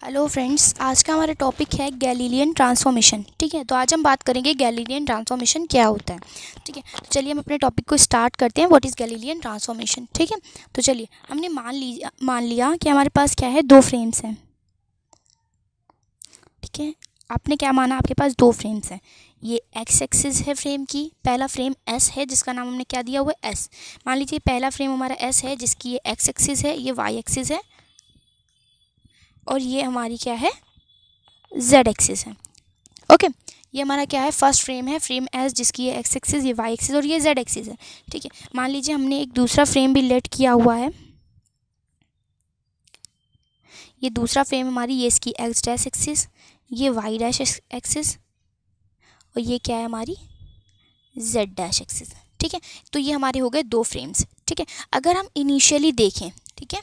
Hello friends, आज का हमारा टॉपिक है गैलीलियन ट्रांसफॉर्मेशन। ठीक है, तो आज हम बात करेंगे गैलीलियन ट्रांसफॉर्मेशन क्या होता है। ठीक है, तो चलिए हम अपने टॉपिक को स्टार्ट करते हैं। What is Galilean transformation. ठीक है, तो चलिए हमने मान लिया कि हमारे पास क्या है, दो फ्रेम्स हैं। ठीक है, आपने क्या माना, आपके पास दो फ्रेम्स हैं। ये एक्स एक्सिस है फ्रेम की, पहला फ्रेम एस है जिसका नाम हमने क्या दिया हुआ है, एस। मान लीजिए पहला फ्रेम हमारा एस है जिसकी ये एक्स एक्सिस है, ये वाई एक्सिस है, और ये हमारी क्या है, जेड एक्सिस है। ओके, ये हमारा क्या है, फर्स्ट फ्रेम है, फ्रेम एस जिसकी ये एक्स एक्सिस, ये वाई एक्सिस और ये जेड एक्सिस है। ठीक है, मान लीजिए हमने एक दूसरा फ्रेम भी लेट किया हुआ है। ये दूसरा फ्रेम हमारी, ये इसकी एक्स डैश एक्सिस, ये वाई डैश एक्सिस, और ये क्या है हमारी, जेड डैश एक्सिस। ठीक है, तो ये हमारे हो गए दो फ्रेम्स। ठीक है, अगर हम इनिशियली देखें, ठीक है,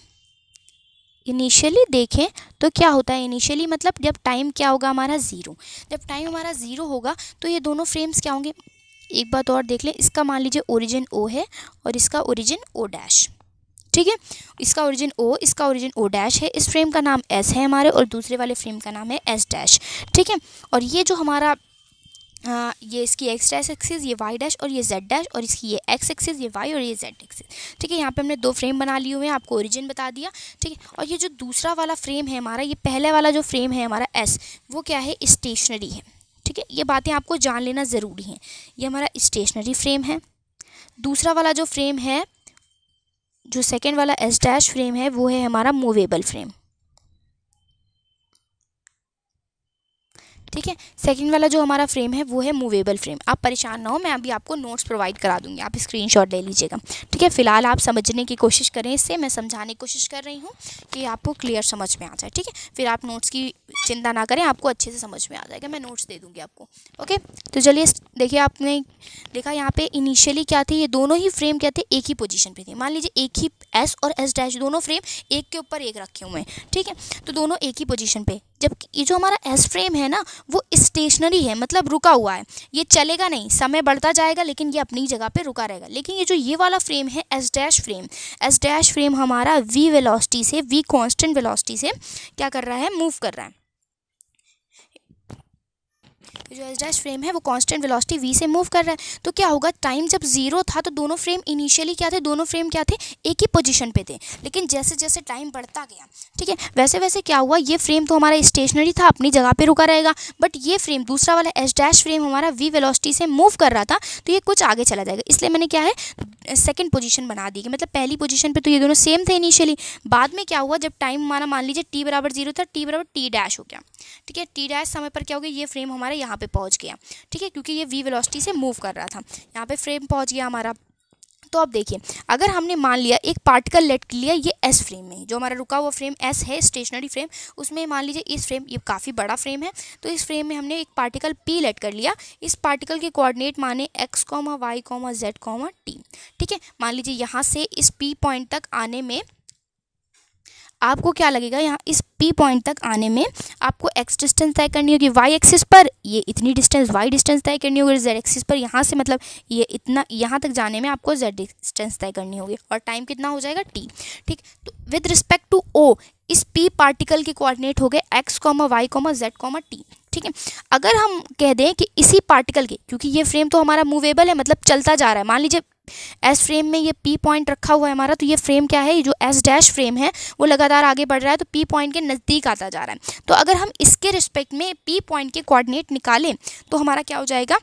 इनिशियली देखें तो क्या होता है, इनिशियली मतलब जब टाइम क्या होगा हमारा ज़ीरो। जब टाइम हमारा ज़ीरो होगा तो ये दोनों फ्रेम्स क्या होंगे, एक बात और देख लें, इसका मान लीजिए ओरिजिन ओ है और इसका ओरिजिन ओ डैश। ठीक है, इसका ओरिजिन ओ, इसका ओरिजिन ओ डैश है, इस फ्रेम का नाम एस है हमारे, और दूसरे वाले फ्रेम का नाम है एस डैश। ठीक है, और ये जो हमारा ये इसकी एक्स डैश एक्सिस, ये वाई डैश, और ये जेड डैश, और इसकी ये एक्स एक्सिस, ये वाई, और ये जेड एक्सिस। ठीक है, यहाँ पे हमने दो फ्रेम बना लिए हुए हैं, आपको ओरिजिन बता दिया। ठीक है, और ये जो दूसरा वाला फ्रेम है हमारा, ये पहले वाला जो फ्रेम है हमारा एस, वो क्या है, स्टेशनरी है। ठीक है, ये बातें आपको जान लेना ज़रूरी है। ये हमारा स्टेशनरी फ्रेम है। दूसरा वाला जो फ्रेम है, जो सेकेंड वाला एस डैश फ्रेम है, वो है हमारा मूवेबल फ्रेम। ठीक है, सेकंड वाला जो हमारा फ्रेम है वो है मूवेबल फ्रेम। आप परेशान ना हो, मैं अभी आपको नोट्स प्रोवाइड करा दूंगी, आप स्क्रीनशॉट ले लीजिएगा। ठीक है, फिलहाल आप समझने की कोशिश करें, इससे मैं समझाने की कोशिश कर रही हूँ कि आपको क्लियर समझ में आ जाए। ठीक है, फिर आप नोट्स की चिंता ना करें, आपको अच्छे से समझ में आ जाएगा, मैं नोट्स दे दूँगी आपको। ओके, तो चलिए देखिए, आपने देखा यहाँ पे इनिशियली क्या थे, ये दोनों ही फ्रेम क्या थे, एक ही पोजीशन पे थे। मान लीजिए एक ही एस और एस डैश दोनों फ्रेम एक के ऊपर एक रखे हुए हैं। ठीक है, तो दोनों एक ही पोजीशन पे, जबकि ये जो हमारा एस फ्रेम है ना, वो स्टेशनरी है, मतलब रुका हुआ है, ये चलेगा नहीं, समय बढ़ता जाएगा लेकिन ये अपनी जगह पे रुका रहेगा। लेकिन ये जो ये वाला फ्रेम है S dash frame, S dash frame हमारा वी वेलोसिटी से, वी कांस्टेंट वेलोसिटी से क्या कर रहा है, मूव कर रहा है। जो एस डैश फ्रेम है वो कांस्टेंट वेलोसिटी v से मूव कर रहा है। तो क्या होगा, टाइम जब जीरो था तो दोनों फ्रेम इनिशियली क्या थे, दोनों फ्रेम क्या थे, एक ही पोजीशन पे थे। लेकिन जैसे जैसे टाइम बढ़ता गया, ठीक है, वैसे वैसे क्या हुआ, ये फ्रेम तो हमारा स्टेशनरी था, अपनी जगह पे रुका रहेगा, बट ये फ्रेम दूसरा वाला एस डैश फ्रेम हमारा v वेलोसिटी से मूव कर रहा था, तो ये कुछ आगे चला जाएगा। इसलिए मैंने क्या है, सेकंड पोजीशन बना दी, कि मतलब पहली पोजीशन पे तो ये दोनों सेम थे इनिशियली, बाद में क्या हुआ, जब टाइम हमारा मान लीजिए t बराबर जीरो था, t बराबर टी डैश हो गया। ठीक है, टी डैश समय पर क्या हो गया, ये फ्रेम हमारे यहाँ पे पहुँच गया। ठीक है, क्योंकि ये वी वेलोसिटी से मूव कर रहा था, यहाँ पे फ्रेम पहुँच गया हमारा। तो अब देखिए, अगर हमने मान लिया एक पार्टिकल लेट लिया ये एस फ्रेम में, जो हमारा रुका हुआ फ्रेम एस है, स्टेशनरी फ्रेम, उसमें मान लीजिए इस फ्रेम, ये काफ़ी बड़ा फ्रेम है, तो इस फ्रेम में हमने एक पार्टिकल पी लेट कर लिया। इस पार्टिकल के कोऑर्डिनेट माने X comma Y comma Z comma T. ठीक है, मान लीजिए यहाँ से इस पी पॉइंट तक आने में आपको क्या लगेगा, यहाँ इस P पॉइंट तक आने में आपको x डिस्टेंस तय करनी होगी, y एक्सिस पर ये इतनी डिस्टेंस y डिस्टेंस तय करनी होगी, z एक्सिस पर यहाँ से मतलब ये इतना, यहाँ तक जाने में आपको z डिस्टेंस तय करनी होगी, और टाइम कितना हो जाएगा t। ठीक, तो विद रिस्पेक्ट टू O इस P पार्टिकल के कोऑर्डिनेट हो गए x comma Y comma Z comma T. ठीक है, अगर हम कह दें कि इसी पार्टिकल के, क्योंकि ये फ्रेम तो हमारा मूवेबल है, मतलब चलता जा रहा है, मान लीजिए एस फ्रेम में ये पी पॉइंट रखा हुआ है हमारा, तो ये फ्रेम क्या है, ये जो एस डैश फ्रेम है वो लगातार आगे बढ़ रहा है, तो पी पॉइंट के नज़दीक आता जा रहा है। तो अगर हम इसके रिस्पेक्ट में पी पॉइंट के कोऑर्डिनेट निकालें तो हमारा क्या हो जाएगा,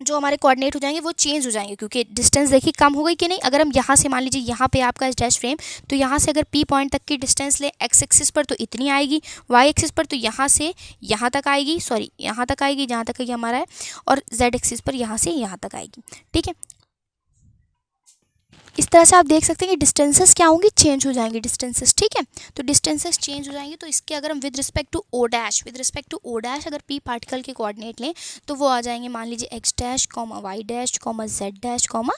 जो हमारे कोऑर्डिनेट हो जाएंगे वो चेंज हो जाएंगे, क्योंकि डिस्टेंस देखिए कम हो गई कि नहीं। अगर हम यहाँ से मान लीजिए यहाँ पे आपका एस डैश फ्रेम, तो यहाँ से अगर पी पॉइंट तक की डिस्टेंस ले, एक्स एक्सिस पर तो इतनी आएगी, वाई एक्सिस पर तो यहाँ से यहाँ तक आएगी, सॉरी यहाँ तक आएगी जहाँ तक ये हमारा है, और जेड एक्सिस पर यहाँ से यहाँ तक आएगी। ठीक है, इस तरह से आप देख सकते हैं कि डिस्टेंसेस क्या होंगी, चेंज हो जाएंगे डिस्टेंसेस। ठीक है, तो डिस्टेंसेस चेंज हो जाएंगे, तो इसके अगर हम with respect to O dash अगर पी पार्टिकल के कोऑर्डिनेट लें तो वो आ जाएंगे, मान लीजिए X dash comma Y dash comma Z dash comma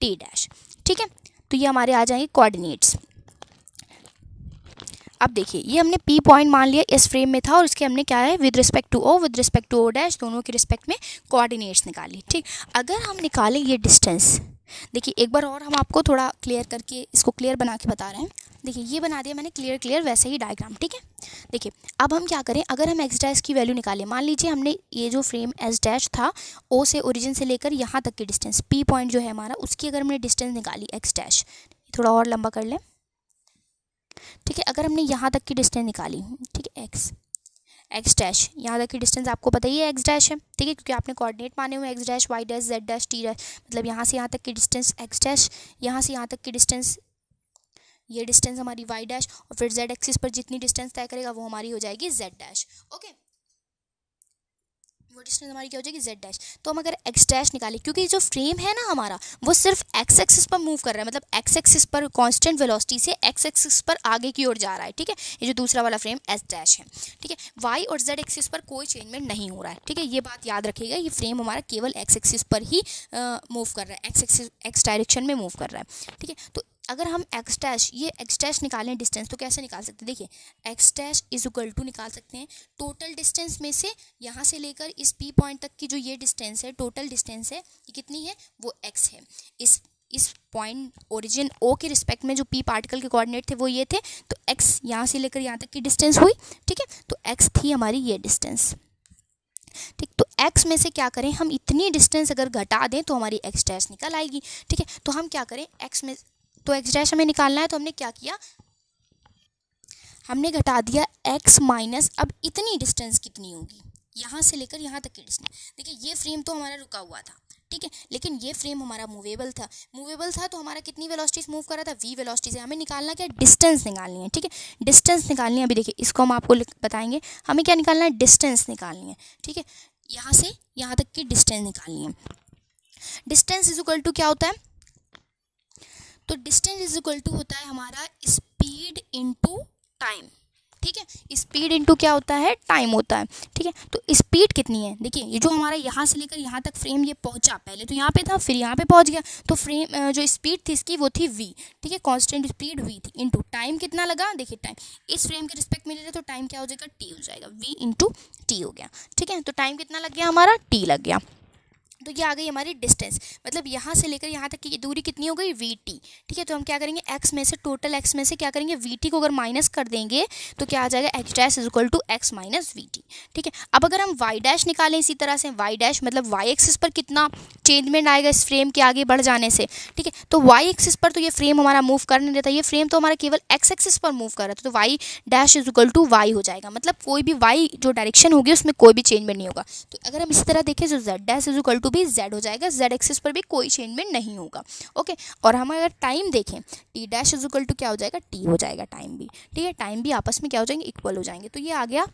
T dash. ठीक है, तो ये हमारे आ जाएंगे कोऑर्डिनेट्स। अब देखिए, ये हमने पी पॉइंट मान लिया, इस फ्रेम में था, और इसके हमने क्या है, with respect to O dash दोनों के रिस्पेक्ट में कोऑर्डिनेट्स निकाली। ठीक, अगर हम निकालें ये डिस्टेंस, देखिए एक बार और हम आपको थोड़ा क्लियर करके इसको क्लियर बना के बता रहे हैं। देखिए ये बना दिया मैंने क्लियर वैसे ही डायग्राम, ठीक है। देखिए अब हम क्या करें, अगर हम एक्स डैश की वैल्यू निकालें, मान लीजिए हमने ये जो फ्रेम एस डैश था ओ से ओरिजिन से लेकर यहाँ तक की डिस्टेंस पी पॉइंट जो है हमारा, उसकी अगर हमने डिस्टेंस निकाली एक्स डैश, थोड़ा और लंबा कर लें, ठीक है। अगर हमने यहाँ तक की डिस्टेंस निकाली, ठीक है, एक्स डैश, यहाँ तक की डिस्टेंस आपको पता ही है एक्स डैश है, ठीक है, क्योंकि आपने कोऑर्डिनेट माने हुए X dash Y dash Z dash T dash, मतलब यहाँ से यहाँ तक की डिस्टेंस एक्स डैश, यहाँ से यहाँ तक की डिस्टेंस, ये डिस्टेंस हमारी वाई डैश, और फिर जेड एक्सिस पर जितनी डिस्टेंस तय करेगा वो हमारी हो जाएगी जेड डैश। ओके, वो डिस्टेंस हमारी क्या हो जाएगी जेड डैश। तो हम अगर एक्स डैश निकालें, क्योंकि जो फ्रेम है ना हमारा वो सिर्फ एक्स एक्सिस पर मूव कर रहा है, मतलब एक्स एक्सिस पर कांस्टेंट वेलोसिटी से एक्स एक्सिस पर आगे की ओर जा रहा है, ठीक है। ये जो दूसरा वाला फ्रेम एस डैश है, ठीक है, वाई और जेड एक्सिस पर कोई चेंजमेंट नहीं हो रहा है, ठीक है। ये बात याद रखिएगा, ये फ्रेम हमारा केवल एक्स एक्सिस पर ही मूव कर रहा है, एक्स डायरेक्शन में मूव कर रहा है, ठीक है। तो अगर हम एक्स डैश निकालें डिस्टेंस, तो कैसे निकाल सकते हैं, देखिए X dash is equal to निकाल सकते हैं टोटल डिस्टेंस में से, यहाँ से लेकर इस पी पॉइंट तक की जो ये डिस्टेंस है, टोटल डिस्टेंस है, ये कितनी है, वो एक्स है। इस पॉइंट ओरिजिन ओ के रिस्पेक्ट में जो पी पार्टिकल के कोऑर्डिनेट थे वो ये थे, तो एक्स यहाँ से लेकर यहाँ तक की डिस्टेंस हुई, ठीक है। तो एक्स थी हमारी ये डिस्टेंस, ठीक। तो x में से क्या करें, हम इतनी डिस्टेंस अगर घटा दें तो हमारी x डैश निकल आएगी, ठीक है। तो हम क्या करें, x में तो x डैश हमें निकालना है, तो हमने क्या किया, हमने घटा दिया x माइनस, अब इतनी डिस्टेंस कितनी होगी, यहाँ से लेकर यहाँ तक की डिस्टेंस। देखिए ये फ्रेम तो हमारा रुका हुआ था, ठीक है, लेकिन ये फ्रेम हमारा मूवेबल था तो हमारा कितनी वेलोसिटी से मूव कर रहा था, v वेलोसिटी से। हमें निकालना क्या, डिस्टेंस निकालनी है, ठीक है, डिस्टेंस निकालनी है। अभी देखिए इसको हम आपको बताएंगे, हमें क्या निकालना है, डिस्टेंस निकालनी है, ठीक है, यहाँ से यहाँ तक की डिस्टेंस निकालनी है। डिस्टेंस इज इक्वल टू क्या होता है, तो डिस्टेंस इज इक्वल टू होता है हमारा स्पीड इनटू टाइम, ठीक है। स्पीड इनटू क्या होता है, टाइम होता है, ठीक है। तो स्पीड कितनी है, देखिए ये जो हमारा यहाँ से लेकर यहाँ तक फ्रेम ये पहुँचा, पहले तो यहाँ पे था फिर यहाँ पे पहुँच गया, तो फ्रेम जो स्पीड थी इसकी वो थी v, ठीक है, कांस्टेंट स्पीड v थी, इनटू टाइम कितना लगा, देखिए टाइम इस फ्रेम के रिस्पेक्ट में ले रहे तो टाइम क्या हो जाएगा, t हो जाएगा, v इंटू टी हो गया, ठीक है। तो टाइम कितना लग गया हमारा, t लग गया। तो ये आ गई हमारी डिस्टेंस, मतलब यहाँ से लेकर यहाँ तक की दूरी कितनी हो गई, वी टी, ठीक है। तो हम क्या करेंगे, एक्स में से, टोटल एक्स में से क्या करेंगे, वी टी को अगर माइनस कर देंगे तो क्या आ जाएगा, X dash is equal to X minus V T, ठीक है। अब अगर हम वाई डैश निकालें इसी तरह से, वाई डैश मतलब वाई एक्सिस पर कितना चेंजमेंट आएगा इस फ्रेम के आगे बढ़ जाने से, ठीक है। तो वाई एक्सिस पर तो ये फ्रेम हमारा मूव कर नहीं रहता, ये फ्रेम तो हमारा केवल एक्स एक्सिस पर मूव कर रहा था, तो Y dash is equal to Y हो जाएगा, मतलब कोई भी वाई जो डायरेक्शन होगी उसमें कोई भी चेंजमेंट नहीं होगा। तो अगर हम इसी तरह देखें तो Z dash is equal to भी जेड हो जाएगा, जेड एक्सिस पर भी कोई चेंजमेंट नहीं होगा, ओके। और हम अगर टाइम देखें, T dash is equal to क्या हो जाएगा, टी हो जाएगा, टाइम भी, ठीक है, टाइम भी आपस में क्या हो जाएंगे, इक्वल हो जाएंगे। तो ये आ गया,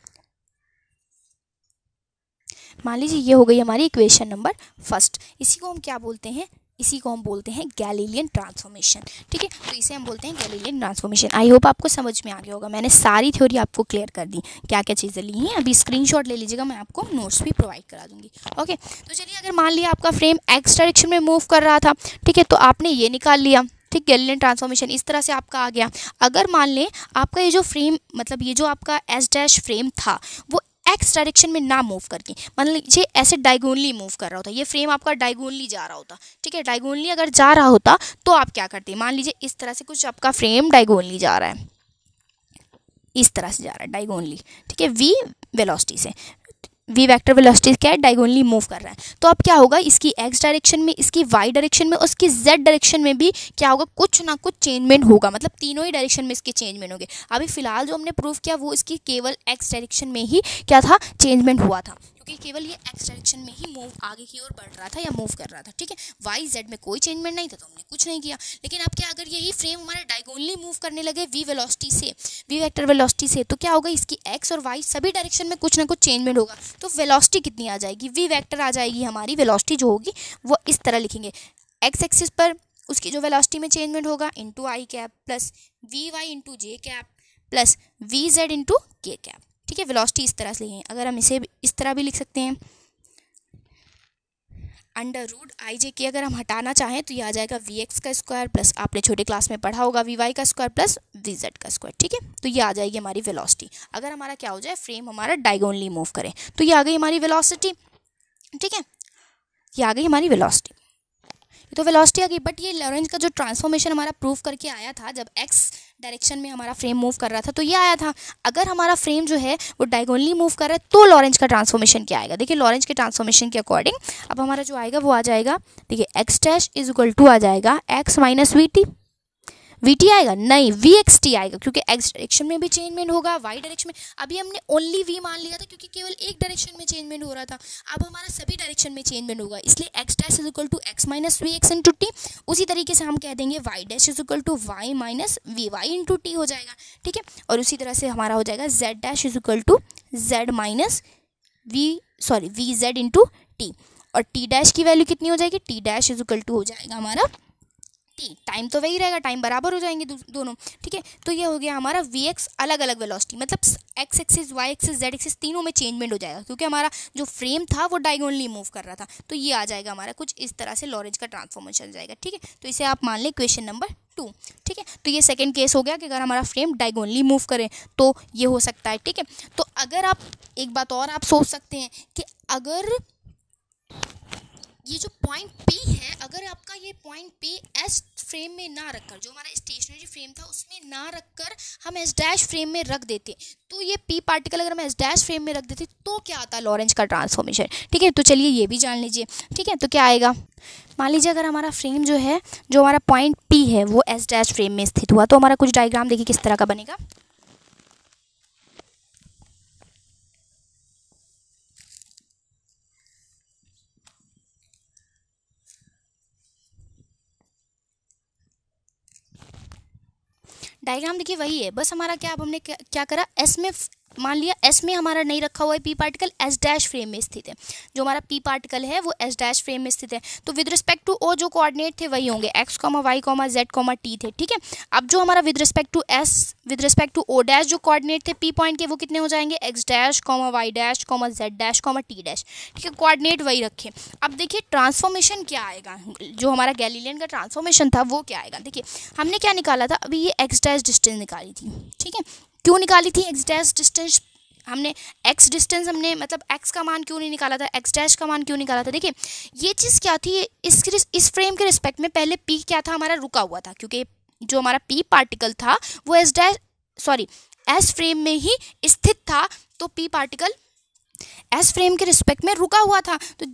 मान लीजिए ये हो गई हमारी इक्वेशन नंबर फर्स्ट। इसी को हम क्या बोलते हैं, इसी को हम बोलते हैं गैलीलियन ट्रांसफॉर्मेशन, ठीक है। तो इसे हम बोलते हैं गैलीलियन ट्रांसफॉर्मेशन। आई होप आपको समझ में आ गया होगा, मैंने सारी थ्योरी आपको क्लियर कर दी, क्या क्या चीज़ें ली हैं। अभी स्क्रीनशॉट ले लीजिएगा, मैं आपको नोट्स भी प्रोवाइड करा दूंगी, ओके। तो चलिए, अगर मान लिया आपका फ्रेम एक्स डायरेक्शन में मूव कर रहा था, ठीक है, तो आपने ये निकाल लिया, ठीक, गैलीलियन ट्रांसफॉर्मेशन इस तरह से आपका आ गया। अगर मान लें आपका ये जो फ्रेम, मतलब ये जो आपका एस डैश फ्रेम था वो एक्स डायरेक्शन में ना मूव करके, मान लीजिए ऐसे डायगोनली मूव कर रहा होता, ये फ्रेम आपका डायगोनली जा रहा होता, ठीक है, डायगोनली अगर जा रहा होता तो आप क्या करते, मान लीजिए इस तरह से कुछ आपका फ्रेम डायगोनली जा रहा है, इस तरह से जा रहा है डायगोनली, ठीक है, v वेलोसिटी से, v वेक्टर वेलोसिटी क्या है, डायगोनली मूव कर रहा है। तो अब क्या होगा, इसकी x डायरेक्शन में, इसकी y डायरेक्शन में, उसकी z डायरेक्शन में भी क्या होगा, कुछ ना कुछ चेंजमेंट होगा, मतलब तीनों ही डायरेक्शन में इसके चेंजमेंट होंगे। अभी फिलहाल जो हमने प्रूव किया वो इसकी केवल x डायरेक्शन में ही क्या था, चेंजमेंट हुआ था, क्योंकि केवल ये x डायरेक्शन में ही मूव आगे की ओर बढ़ रहा था या मूव कर रहा था, ठीक है। y z में कोई चेंजमेंट नहीं था तो हमने कुछ नहीं किया। लेकिन अब क्या, अगर यही फ्रेम हमारे डायगोनली मूव करने लगे v वेलोसिटी से, v वेक्टर वेलोसिटी से, तो क्या होगा, इसकी x और y सभी डायरेक्शन में कुछ ना कुछ चेंजमेंट होगा, तो वेलोसिटी कितनी आ जाएगी, v वेक्टर आ जाएगी हमारी, वेलोसिटी जो होगी वो इस तरह लिखेंगे, x एक्सिस पर उसकी जो वेलोसिटी में चेंजमेंट होगा into I cap plus V Y into J cap plus V Z into K cap, ठीक है। वेलोसिटी इस तरह से लिखेंगे। अगर हम इसे इस तरह भी लिख सकते हैं, अंडर रूट आई जे के अगर हम हटाना चाहें तो ये आ जाएगा वी एक्स का स्क्वायर प्लस, आपने छोटे क्लास में पढ़ा होगा, वी वाई का स्क्वायर प्लस वी जेड का स्क्वायर, ठीक है। तो ये आ जाएगी हमारी वेलोसिटी। अगर हमारा क्या हो जाए, फ्रेम हमारा डायगोनली मूव करे, तो ये आ गई हमारी वेलोसिटी, ठीक है, ये आ गई हमारी वेलोसिटी। तो वेलोसिटी आ गई। बट ये लॉरेंज का जो ट्रांसफॉर्मेशन हमारा प्रूव करके आया था जब एक्स डायरेक्शन में हमारा फ्रेम मूव कर रहा था, तो ये आया था अगर हमारा फ्रेम जो है वो डायगोनली मूव कर रहा है तो लॉरेंज का ट्रांसफॉर्मेशन क्या आएगा। देखिए लॉरेंज के ट्रांसफॉर्मेशन के अकॉर्डिंग अब हमारा जो आएगा वो आ जाएगा, देखिए X dash is equal to आ जाएगा X minus V T. V T आएगा नहीं, वी एक्स टी आएगा, क्योंकि एक्स डायरेक्शन में भी चेंजमेंट होगा, वाई डायरेक्शन में। अभी हमने ओनली वी मान लिया था क्योंकि केवल एक डायरेक्शन में चेंजमेंट हो रहा था, अब हमारा सभी डायरेक्शन में चेंजमेंट होगा, इसलिए X dash is equal to X minus V X into T. उसी तरीके से हम कह देंगे Y dash is equal to Y minus V Y into T हो जाएगा, ठीक है। और उसी तरह से हमारा हो जाएगा Z dash is equal to Z minus V Z into T. और टी डैश की वैल्यू कितनी हो जाएगी, T dash is equal to हो जाएगा हमारा टी। टाइम तो वही रहेगा, टाइम बराबर हो जाएंगे दोनों, ठीक है। तो ये हो गया हमारा वी एक्स अलग अलग वेलोसिटी, मतलब X axis Y axis Z axis तीनों में चेंजमेंट हो जाएगा, क्योंकि हमारा जो फ्रेम था वो डायगोनली मूव कर रहा था। तो ये आ जाएगा हमारा कुछ इस तरह से लॉरेंज का ट्रांसफॉर्मेशन जाएगा, ठीक है। तो इसे आप मान लें क्वेश्चन नंबर 2, ठीक है। तो ये सेकंड केस हो गया कि अगर हमारा फ्रेम डायगोनली मूव करे तो ये हो सकता है, ठीक है। तो अगर आप एक बात और आप सोच सकते हैं कि अगर ये जो पॉइंट P है, अगर आपका ये पॉइंट P एस फ्रेम में ना रखकर, जो हमारा स्टेशनरी फ्रेम था उसमें ना रखकर हम एस डैश फ्रेम में रख देते, तो ये P पार्टिकल अगर हम एस डैश फ्रेम में रख देते तो क्या आता लॉरेंज का ट्रांसफॉर्मेशन, ठीक है। तो चलिए ये भी जान लीजिए, ठीक है। तो क्या आएगा, मान लीजिए अगर हमारा फ्रेम जो है, जो हमारा पॉइंट P है वो एस डैश फ्रेम में स्थित हुआ, तो हमारा कुछ डायग्राम देखिए किस तरह का बनेगा। डायग्राम देखिए वही है, बस हमारा क्या, अब हमने क्या करा, एस में मान लिया एस में हमारा नहीं रखा हुआ है P particle, S dash frame में स्थित है। जो हमारा पी पार्टिकल है वो एस डैश फ्रेम में स्थित है। तो विद रिस्पेक्ट टू ओ जो कोऑर्डिनेट थे वही होंगे, X comma Y comma Z comma T थे, ठीक है। अब जो हमारा with respect to O dash जो कोऑर्डिनेट थे पी पॉइंट के वो कितने हो जाएंगे, X dash comma Y dash comma Z dash comma T dash, ठीक है। कोऑर्डिनेट वही रखे। अब देखिए ट्रांसफॉर्मेशन क्या आएगा, जो हमारा गैलीलियन का ट्रांसफॉर्मेशन था वो क्या आएगा। देखिए हमने क्या निकाला था, अभी ये एक्स डैश डिस्टेंस निकाली थी, ठीक है। क्यों निकाली थी एक्स डैश डिस्टेंस, हमने एक्स डिस्टेंस हमने मतलब एक्स का मान क्यों नहीं निकाला था, एक्स डैश का मान क्यों निकाला था। देखिए ये चीज़ क्या थी, इस फ्रेम के रिस्पेक्ट में पहले पी क्या था हमारा, रुका हुआ था, क्योंकि जो हमारा पी पार्टिकल था वो एस फ्रेम में ही स्थित था, तो पी पार्टिकल एस फ्रेम के रिस्पेक्ट में रुका हुआ था। तो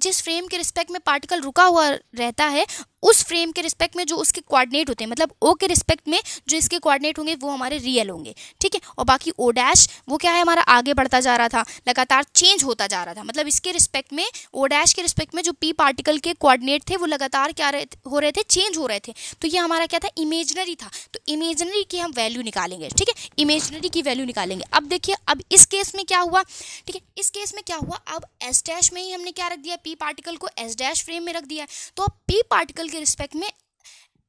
जिस फ्रेम के रिस्पेक्ट में पार्टिकल रुका हुआ रहता है उस फ्रेम के रिस्पेक्ट में जो उसके कोऑर्डिनेट होते हैं, मतलब ओ के रिस्पेक्ट में जो इसके कोऑर्डिनेट होंगे वो हमारे रियल होंगे, ठीक है। और बाकी ओ डैश वो क्या है, हमारा आगे बढ़ता जा रहा था, लगातार चेंज होता जा रहा था, मतलब इसके रिस्पेक्ट में ओ डैश के रिस्पेक्ट में जो पी पार्टिकल के कोऑर्डिनेट थे वो लगातार क्या हो रहे थे, चेंज हो रहे थे। तो ये हमारा क्या था, इमेजनरी था। तो इमेजनरी की हम वैल्यू निकालेंगे, ठीक है, इमेजनरी की वैल्यू निकालेंगे। अब देखिए अब इस केस में क्या हुआ, ठीक है, इस केस में क्या हुआ, अब एस डैश में ही हमने क्या रख दिया, पी पार्टिकल को एस डैश फ्रेम में रख दिया। तो अब पी पार्टिकल के रिस्पेक्ट में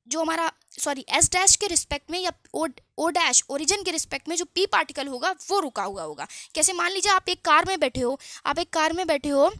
जो हमारा एस डैश के रिस्पेक्ट में या ओ डैश ओरिजिन के रिस्पेक्ट में जो पी पार्टिकल होगा वो रुका हुआ होगा। कैसे, मान लीजिए आप एक कार में बैठे हो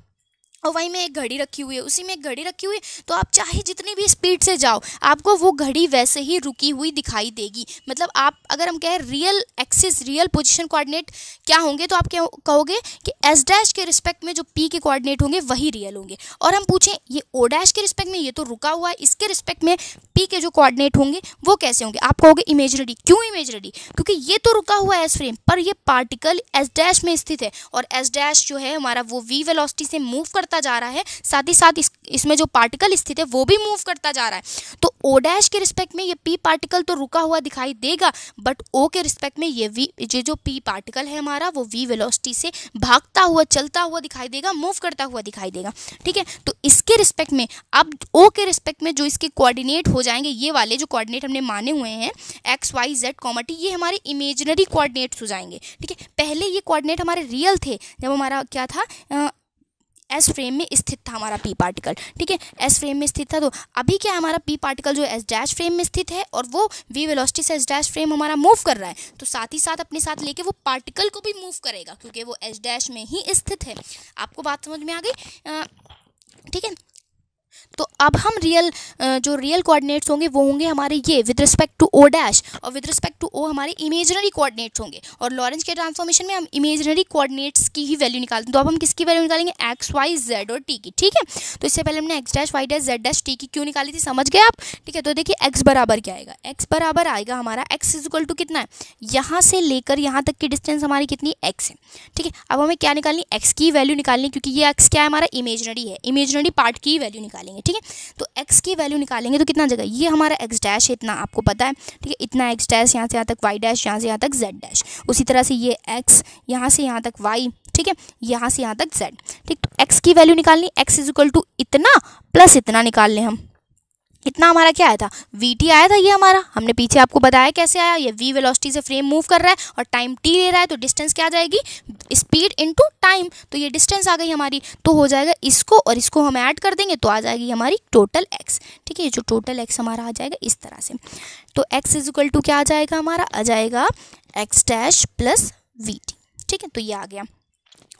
और वहीं में एक घड़ी रखी हुई है, उसी में एक घड़ी रखी हुई है, तो आप चाहे जितनी भी स्पीड से जाओ आपको वो घड़ी वैसे ही रुकी हुई दिखाई देगी। मतलब आप अगर हम कहें real axis real position coordinate क्या होंगे, तो आप क्या कहोगे कि एस डैश के रिस्पेक्ट में जो पी के कोऑर्डिनेट होंगे वही रियल होंगे। और हम पूछें ये ओ डैश के रिस्पेक्ट में, ये तो रुका हुआ है, इसके रिस्पेक्ट में पी के जो कोऑर्डिनेट होंगे वो कैसे होंगे, आप कहोगे इमेजनरी। क्यों इमेजनरी, क्योंकि ये तो रुका हुआ है एस फ्रेम पर, ये पार्टिकल एस डैश में स्थित है और एस डैश जो है हमारा वो वी वेलोसिटी से मूव करता जा रहा है, साथ ही साथ इसमें जो पार्टिकल स्थित है वो भी मूव करता जा रहा है। तो ओ डैश के रिस्पेक्ट में ये पी पार्टिकल तो रुका हुआ दिखाई देगा, बट ओ के रिस्पेक्ट में ये जो पी पार्टिकल है हमारा वो वी वेलोसिटी से भागता हुआ चलता हुआ दिखाई देगा, मूव करता हुआ दिखाई देगा, ठीक है। तो इसके रिस्पेक्ट में अब ओ के रिस्पेक्ट में जो इसके कोऑर्डिनेट हो जाएंगे, ये वाले जो कोऑर्डिनेट हमने माने हुए हैं X Y Z comma T, ये हमारे इमेजिनरी कोऑर्डिनेट्स हो जाएंगे, ठीक है। पहले ये कोऑर्डिनेट हमारे रियल थे जब हमारा क्या था, एस फ्रेम में स्थित था हमारा पी पार्टिकल, ठीक है, एस फ्रेम में स्थित था। तो अभी क्या हमारा पी पार्टिकल जो एस डैश फ्रेम में स्थित है और वो वी वेलोसिटी से एस डैश फ्रेम हमारा मूव कर रहा है, तो साथ ही साथ अपने साथ लेके वो पार्टिकल को भी मूव करेगा क्योंकि वो एस डैश में ही स्थित है। आपको बात समझ में आ गई, ठीक है। तो अब हम जो रियल कोऑर्डिनेट्स होंगे वो होंगे हमारे ये with respect to O dash, और विद रिस्पेक्ट टू ओ हमारे इमेजिनरी कोऑर्डिनेट्स होंगे। और लॉरेंज के ट्रांसफॉर्मेशन में हम इमेजिनरी कोऑर्डिनेट्स की ही वैल्यू निकालते हैं। तो अब हम किसकी वैल्यू निकालेंगे, एक्स वाई जेड और टी की। ठीक है, तो इससे पहले हमने X dash Y dash Z dash T की क्यों निकाली थी, समझ गए आप। ठीक है, तो देखिए एक्स बराबर क्या आएगा, एक्स बराबर आएगा हमारा एक्स इज इक्वल टू कितना है, यहाँ से लेकर यहाँ तक की डिस्टेंस हमारी कितनी, एक्स है। ठीक है, अब हमें क्या निकालनी, एक्स की वैल्यू निकालनी, क्योंकि ये एक्स क्या है हमारा इमेजिनरी है, इमेजिनरी पार्ट की वैल्यू निकालेंगे। ठीक है, तो एक्स की वैल्यू निकालेंगे तो कितना जगह, ये हमारा एक्स डैश है, इतना आपको पता है। ठीक है, इतना एक्स डैश, यहाँ से यहाँ तक वाई डैश, यहाँ से यहाँ तक जेड डैश। उसी तरह से ये एक्स, यहाँ से यहाँ तक वाई, ठीक है, यहाँ से यहाँ तक जेड। ठीक, तो एक्स की वैल्यू निकालनी, एक्स इज इक्वल टू इतना प्लस इतना निकाल लें हम। इतना हमारा क्या आया था, वी टी आया था, ये हमारा हमने पीछे आपको बताया कैसे आया। ये वी वेलोसिटी से फ्रेम मूव कर रहा है और टाइम टी ले रहा है, तो डिस्टेंस क्या आ जाएगी, स्पीड इनटू टाइम। तो ये डिस्टेंस आ गई हमारी, तो हो जाएगा इसको और इसको हम ऐड कर देंगे तो आ जाएगी हमारी टोटल एक्स। ठीक है, जो टोटल एक्स हमारा आ जाएगा इस तरह से। तो एक्स इज इक्वल टू क्या आ जाएगा हमारा, आ जाएगा X dash plus V T. ठीक है, तो ये आ गया।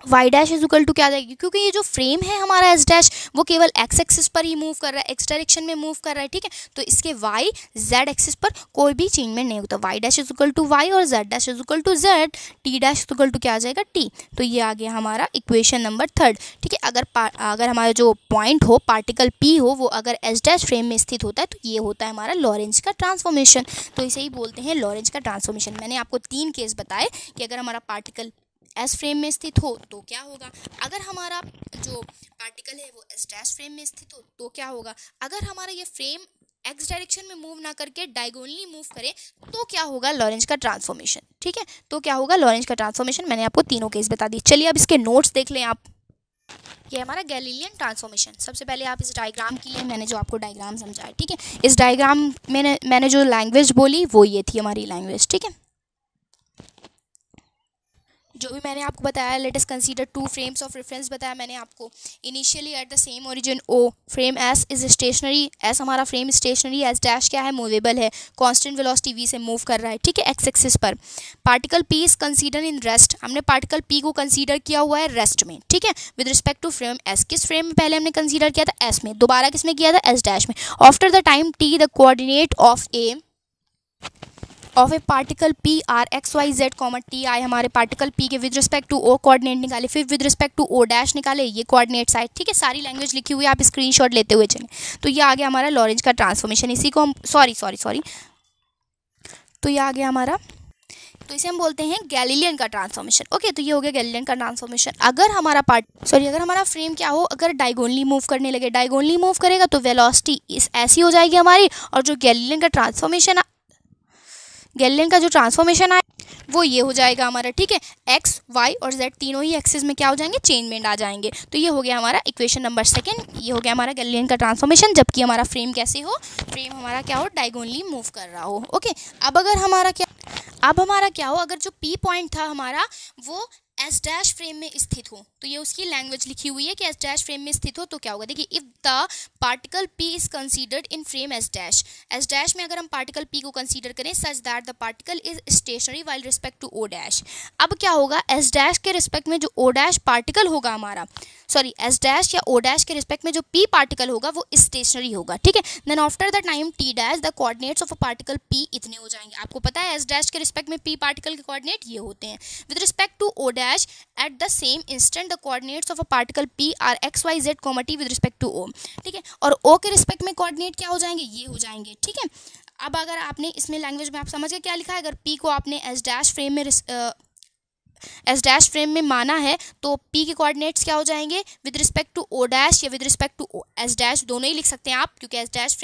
Y dash is equal to क्या आ जाएगी, क्योंकि ये जो फ्रेम है हमारा एस डैश वो केवल एक्स एक्सिस पर ही मूव कर रहा है, एक्स डायरेक्शन में मूव कर रहा है। ठीक है, तो इसके वाई जेड एक्सिस पर कोई भी चेंजमेंट नहीं होता। Y dash is equal to Y और Z dash is equal to Z, T dash is equal to क्या आ जाएगा, टी। तो ये आ गया हमारा इक्वेशन नंबर 3। ठीक है, अगर हमारा जो पॉइंट हो, पार्टिकल पी हो, वो अगर एस डैश फ्रेम में स्थित होता है तो ये होता है हमारा लॉरेंज का ट्रांसफॉर्मेशन। तो इसे ही बोलते हैं लॉरेंज का ट्रांसफॉर्मेशन। मैंने आपको 3 केस बताए कि अगर हमारा पार्टिकल एस फ्रेम में स्थित हो तो क्या होगा, अगर हमारा जो पार्टिकल है वो एस डैश फ्रेम में स्थित हो तो क्या होगा, अगर हमारा ये फ्रेम एक्स डायरेक्शन में मूव ना करके डायगोनली मूव करे तो क्या होगा, लॉरेंज का ट्रांसफॉर्मेशन। ठीक है, तो क्या होगा लॉरेंज का ट्रांसफॉर्मेशन। मैंने आपको तीनों केस बता दिए। चलिए अब इसके नोट्स देख लें आप। ये हमारा गैलीलियन ट्रांसफॉर्मेशन। सबसे पहले आप इस डायग्राम के लिए मैंने जो आपको डायग्राम समझाया, ठीक है, इस डायग्राम में मैंने जो लैंग्वेज बोली वो ये थी हमारी लैंग्वेज। ठीक है, जो भी मैंने आपको बताया, let us consider 2 frames of reference बताया मैंने आपको। Initially at the same origin O, frame S is stationary, S हमारा फ्रेम स्टेशनरी, एस डैश क्या है, मूवेबल है, कांस्टेंट वेलोसिटी वी से मूव कर रहा है। ठीक है, एक्स एक्सिस पर। Particle P is consider in rest, हमने पार्टिकल पी को कंसीडर किया हुआ है रेस्ट में। ठीक है, with respect to frame S, किस फ्रेम में पहले हमने कंसीडर किया था, एस में, दोबारा किस में किया था, एस डैश में। After the time T the coordinate of a particle P R X Y Z comma T I, हमारे पार्टिकल पी के with respect to O coordinate निकाले, फिर with respect to O dash निकाले, ये coordinates आए। ठीक है, सारी लैंग्वेज लिखी हुई है, आप स्क्रीनशॉट लेते हुए चलें। तो ये आ गया हमारा लॉरेंज का ट्रांसफॉर्मेशन। इसी को हम सॉरी तो ये आ गया हमारा, तो इसे हम बोलते हैं गैलीलियन का ट्रांसफॉर्मेशन। ओके, तो ये हो गया गैलीलियन का ट्रांसफॉर्मेशन। अगर हमारा फ्रेम क्या हो, अगर डायगोनली मूव करने लगे, डायगोनली मूव करेगा तो वेलोसिटी ऐसी हो जाएगी हमारी, और जो गैलीलियन का जो ट्रांसफॉर्मेशन आए वो ये हो जाएगा हमारा। ठीक है, एक्स वाई और जेड तीनों ही एक्सिस में क्या हो जाएंगे, चेंजमेंट आ जाएंगे। तो ये हो गया हमारा इक्वेशन नंबर 2। ये हो गया हमारा गैलीलियन का ट्रांसफॉर्मेशन, जबकि हमारा फ्रेम कैसे हो, फ्रेम हमारा क्या हो, डायगोनली मूव कर रहा हो। ओके, अब हमारा क्या हो, अगर जो पी पॉइंट था हमारा वो एस डैश फ्रेम में स्थित हो, तो ये उसकी लैंग्वेज लिखी हुई है कि एस डैश फ्रेम में स्थित हो तो क्या होगा। देखिए, if the particle P is considered in frame S dash में अगर हम पार्टिकल पी को कंसीडर करें such that the particle is stationary while respect to O dash. अब क्या होगा, एस डैश के रिस्पेक्ट में जो ओ डैश पार्टिकल होगा हमारा, सॉरी एस डैश या ओ डैश के रिस्पेक्ट में जो पी पार्टिकल होगा वो स्टेशनरी होगा। ठीक है, then after the time T dash the coordinates of a particle P इतने हो जाएंगे। आपको पता है एस डैश के रिस्पेक्ट में पी पार्टिकल के कोऑर्डिनेट ये होते हैं। With respect to O dash at the same instant the coordinates of a particle p are x y z comma t with respect to o। ठीक है, और o के रिस्पेक्ट में कोऑर्डिनेट क्या हो जाएंगे, ये हो जाएंगे। ठीक है, अब अगर आपने इसमें लैंग्वेज में आप समझ गए क्या लिखा है, अगर p को आपने एस डैश फ्रेम में माना है तो p के कोऑर्डिनेट्स क्या हो जाएंगे, with respect to o dash या with respect to o S dash, दोनों ही लिख सकते हैं आप, क्योंकि एस डैश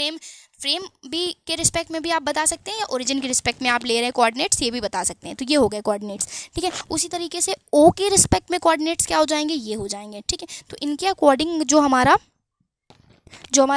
फ्रेम भी के रिस्पेक्ट में भी आप बता सकते हैं या ओरिजिन के रिस्पेक्ट में आप ले रहे हैं कोऑर्डिनेट्स, ये भी बता सकते हैं। तो ये हो गए कोऑर्डिनेट्स। ठीक है, उसी तरीके से ओ के रिस्पेक्ट में कोऑर्डिनेट्स क्या हो जाएंगे, ये हो जाएंगे। ठीक है, तो इनके अकॉर्डिंग जो हमारा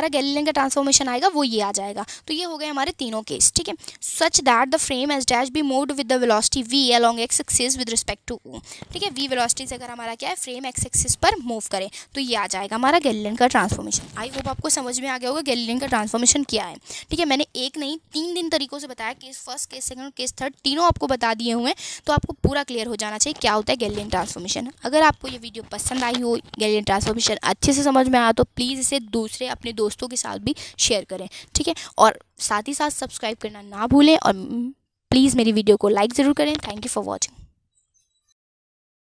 गैलीलियन का ट्रांसफॉर्मेशन आएगा वो ये आ जाएगा। तो ये हो गए हमारे तीनों केस। ठीक है, such that the frame S dash be moved with the velocity v along X axis with respect to o। ठीक है, v वेलोसिटी से अगर हमारा क्या है, फ्रेम एक्स एक्सिस पर मूव करे तो ये आ जाएगा हमारा गैलीलियन का ट्रांसफॉर्मेशन। आई होप आपको समझ में आ गया होगा गैलीलियन का ट्रांसफॉर्मेशन क्या है। ठीक है, मैंने एक नहीं 3 तरीकों से बताया, case first, case second, case third, तीनों आपको बता दिए हुए हैं, तो आपको पूरा क्लियर हो जाना चाहिए क्या होता है गैलीलियन ट्रांसफॉर्मेशन। अगर आपको ये वीडियो पसंद आई हो, गैलीलियन ट्रांसफॉर्मेशन अच्छे से समझ में आया तो प्लीज़ इसे दूसरी दूसरे अपने दोस्तों के साथ भी शेयर करें, ठीक है। और साथ ही साथ सब्सक्राइब करना ना भूलें और प्लीज़ मेरी वीडियो को लाइक ज़रूर करें। Thank you for watching.